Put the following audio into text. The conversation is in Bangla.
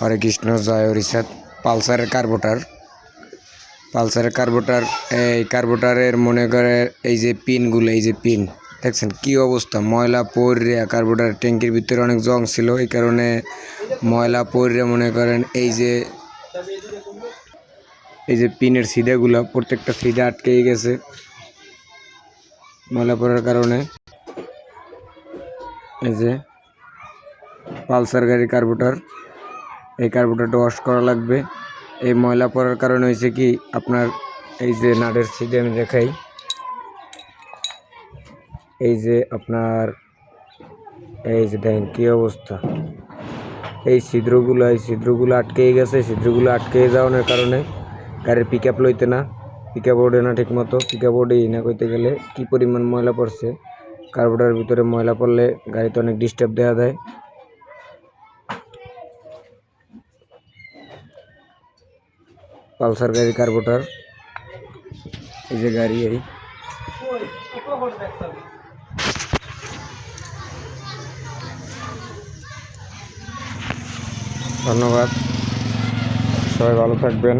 হরে কৃষ্ণ, জয় হরিচাঁদ। পালসারের কার্বোটার এই কার্বোটারের মনে করে এই যে পিনগুলো, এই যে পিন দেখছেন কি অবস্থা, ময়লা পড়ে। কার্বোটার ট্যাঙ্কির ভিতরে অনেক জং ছিল, এই কারণে ময়লা পড়ে মনে করেন এই যে পিনের সিধাগুলো প্রত্যেকটা সিধা আটকে গেছে ময়লা পড়ার কারণে। এই যে পালসার গাড়ির কার্বোটার, এই কার্বোটারটা ওয়াশ করা লাগবে। এই ময়লা পড়ার কারণে হয়েছে কি আপনার এই যে নাটের ছিদ্র, আমি দেখাই, এই যে আপনার এই যে দেখেন কি অবস্থা, এই ছিদ্রগুলো আটকে গেছে। ছিদ্রগুলো আটকে যাওয়ার কারণে গাড়ির পিক আপ লইতে না, পিক আপ ওঠে না ঠিক মতো। পিক আপ ওঠেই না কইতে গেলে কি পরিমাণ ময়লা পড়ছে। কার্বোটারের ভিতরে ময়লা পড়লে গাড়িতে অনেক ডিস্টার্ব দেওয়া দেয়। পালসার গাড়ির কার্বোটার, এই যে গাড়ি, এই ধন্যবাদ, সবাই ভালো থাকবেন।